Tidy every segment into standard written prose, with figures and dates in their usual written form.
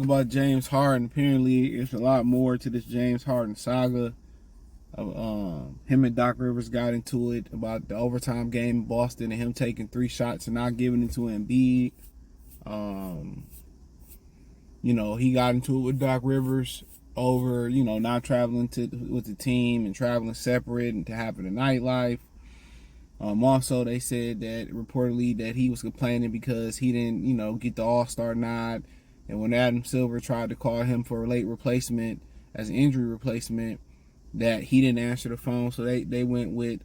about James Harden. Apparently, it's a lot more to this James Harden saga. Him and Doc Rivers got into it about the overtime game in Boston and him taking 3 shots and not giving it to Embiid. He got into it with Doc Rivers over, not traveling with the team and traveling separate and to having a nightlife. Also, they said that reportedly that he was complaining because he didn't, get the Allstar nod. And when Adam Silver tried to call him for a late replacement as an injury replacement, that he didn't answer the phone. So they went with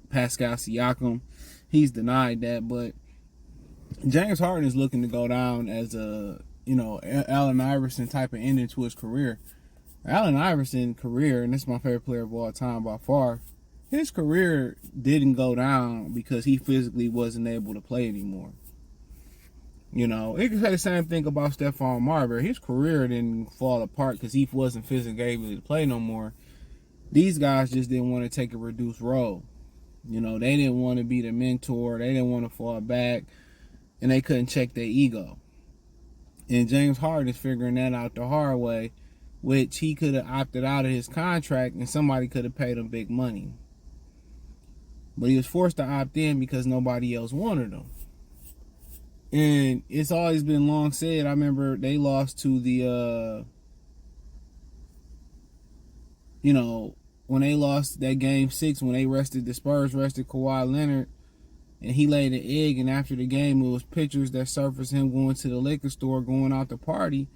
Pascal Siakam. He's denied that. But James Harden is looking to go down as a, Allen Iverson type of ending to his career. Allen Iverson career, and this is my favorite player of all time by far, his career didn't go down because he physically wasn't able to play anymore. You can say the same thing about Stephon Marbury. His career didn't fall apart because he wasn't physically able to play no more. These guys just didn't want to take a reduced role. They didn't want to be the mentor. They didn't want to fall back. And they couldn't check their ego. And James Harden is figuring that out the hard way, which he could have opted out of his contract and somebody could have paid him big money. But he was forced to opt in because nobody else wanted him. And it's always been long said. I remember they lost to the, when they lost that game 6, when the Spurs rested Kawhi Leonard, and he laid an egg, and after the game, it was pictures that surfaced him going to the liquor store, going out to party.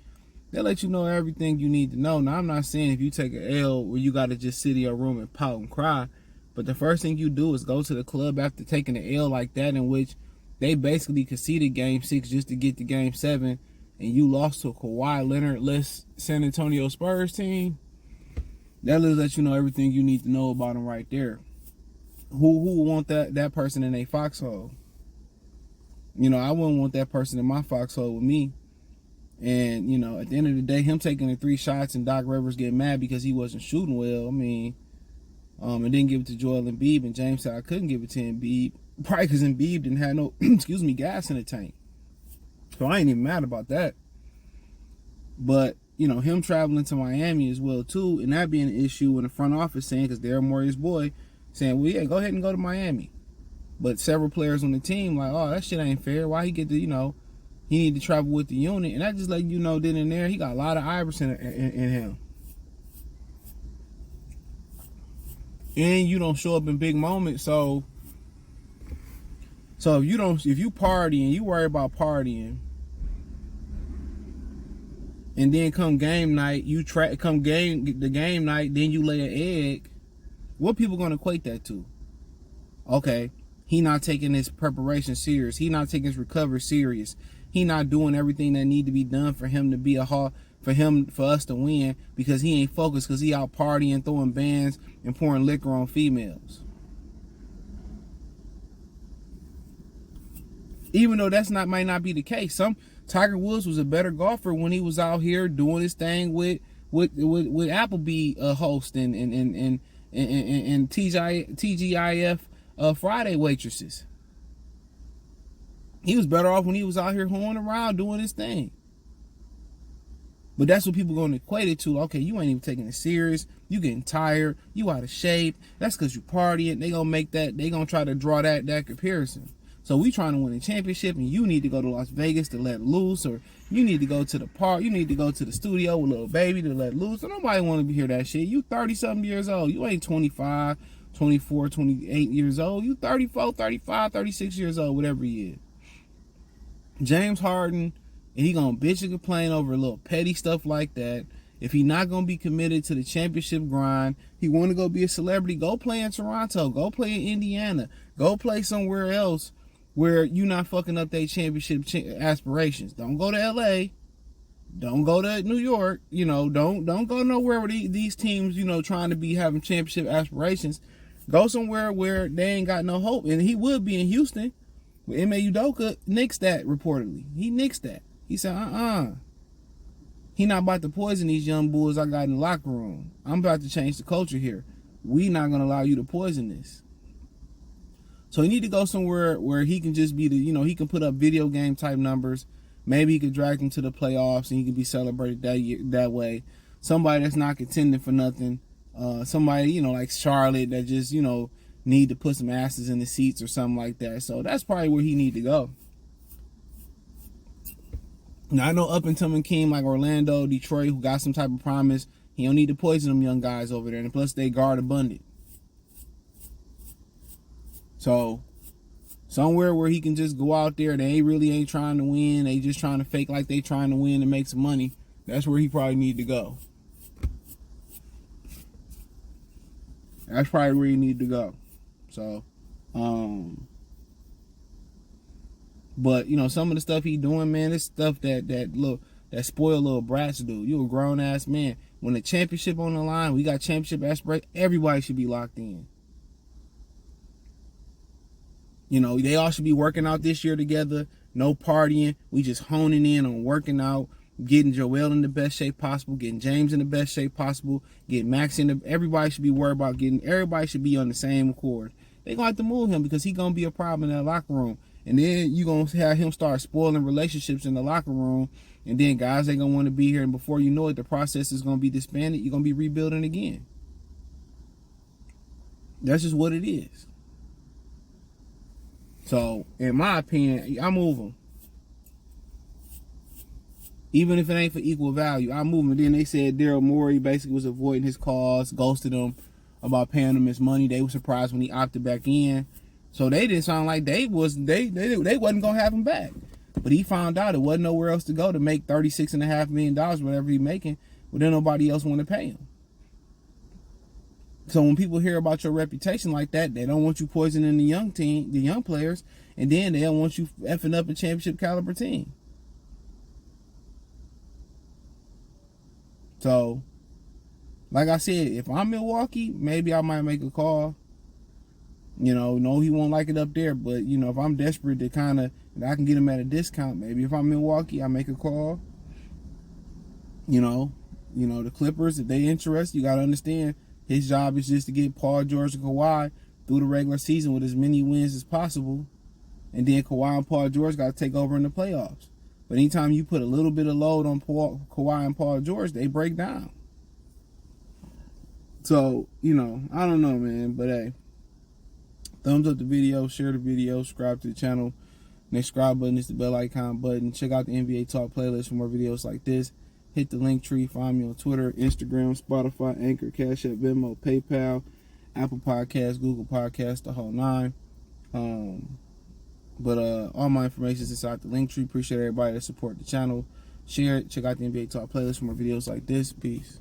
They let you know everything you need to know. Now, I'm not saying if you take an L where you got to just sit in your room and pout and cry, but the first thing you do is go to the club after taking an L like that, in which they basically conceded game 6 just to get to game 7, and you lost to a Kawhi Leonard-less San Antonio Spurs team. That lets you know everything you need to know about them right there. Who would want that person in a foxhole? I wouldn't want that person in my foxhole with me. And, at the end of the day, him taking the 3 shots and Doc Rivers getting mad because he wasn't shooting well, and didn't give it to Joel Embiid, and James said I couldn't give it to Embiid, probably because Embiid didn't have no, gas in the tank. So I ain't even mad about that. But, him traveling to Miami as well, too, and that being an issue in the front office saying, because Daryl Morey's boy, saying, well, yeah, go ahead and go to Miami. But several players on the team like, oh, that shit ain't fair. Why he get to, he need to travel with the unit. And that just let you know then and there, he got a lot of Iverson in him. And you don't show up in big moments. So if you party and you worry about partying, and then come game night, the game night, then you lay an egg, what people gonna equate that to? Okay, he not taking his preparation serious. He not taking his recovery serious. He not doing everything that need to be done for him to be for us to win, because he ain't focused, because he out partying, throwing bands, and pouring liquor on females. Even though might not be the case. Tiger Woods was a better golfer when he was out here doing his thing with Applebee host and TGIF Friday waitresses. He was better off when he was out here hoeing around doing his thing. But that's what people going to equate it to. Okay, you ain't even taking it serious. You getting tired. You out of shape. That's because you partying. They gonna try to draw that comparison. So we trying to win a championship, and you need to go to Las Vegas to let loose, or you need to go to the park. You need to go to the studio with Lil Baby to let loose. So nobody want to hear that shit. You 30-something years old. You ain't 25, 24, 28 years old. You 34, 35, 36 years old, whatever he is. James Harden, and he gonna bitch and complain over a little petty stuff like that. If he not gonna be committed to the championship grind, he want to go be a celebrity, go play in Toronto, go play in Indiana, go play somewhere else where you not fucking up their championship aspirations. Don't go to LA. Don't go to New York. Don't go nowhere where these teams, trying to be having championship aspirations. Go somewhere where they ain't got no hope. And he would be in Houston. But Ime Udoka nixed that reportedly. He nixed that. He said, he not about to poison these young bulls I got in the locker room. I'm about to change the culture here. We not going to allow you to poison this. So he need to go somewhere where he can just be he can put up video game type numbers, maybe he could drag them to the playoffs and he could be celebrated that way. Somebody that's not contending for nothing. Somebody, like Charlotte that just, need to put some asses in the seats or something like that. So that's probably where he need to go. Now, I know up and coming team like Orlando, Detroit, who got some type of promise, he don't need to poison them young guys over there. And plus, they guard abundant. So, somewhere where he can just go out there, they really ain't trying to win. They just trying to fake like they trying to win and make some money. That's where he probably need to go. That's probably where he need to go. So, but some of the stuff he doing, man, it's stuff that spoiled little brats do. You a grown ass man. When the championship on the line, we got championship aspirations. Everybody should be locked in. They all should be working out this year together. No partying. We just honing in on working out, getting Joel in the best shape possible, getting James in the best shape possible, getting Max in everybody should be worried about everybody should be on the same accord. They gonna have to move him because he gonna be a problem in that locker room. And then you gonna have him start spoiling relationships in the locker room, and then guys ain't gonna want to be here, and before you know it, the process is gonna be disbanded. You're gonna be rebuilding again. That's just what it is. So, in my opinion, I move him. Even if it ain't for equal value, I move him. And then they said Daryl Morey basically was avoiding his calls, ghosted him about paying him his money. They were surprised when he opted back in. So they didn't sound like they wasn't gonna have him back. But he found out it wasn't nowhere else to go to make $36.5 million, whatever he making, but then nobody else want to pay him. So when people hear about your reputation like that, they don't want you poisoning the young players, and then they don't want you effing up a championship caliber team. So, like I said, if I'm Milwaukee, maybe I might make a call. No, he won't like it up there, but if I'm desperate to I can get him at a discount, maybe if I'm Milwaukee, I make a call. The Clippers, if they interested, you got to understand, his job is just to get Paul George and Kawhi through the regular season with as many wins as possible. And then Kawhi and Paul George got to take over in the playoffs. But anytime you put a little bit of load on Kawhi and Paul George, they break down. So, I don't know, man. But, hey, thumbs up the video, share the video, subscribe to the channel. Next subscribe button is the bell icon button. Check out the NBA Talk playlist for more videos like this. Hit the link tree. Find me on Twitter, Instagram, Spotify, Anchor, Cash App, Venmo, PayPal, Apple Podcasts, Google Podcasts, the whole nine. But all my information is inside the link tree. Appreciate everybody that support the channel. Share it. Check out the NBA Talk playlist for more videos like this. Peace.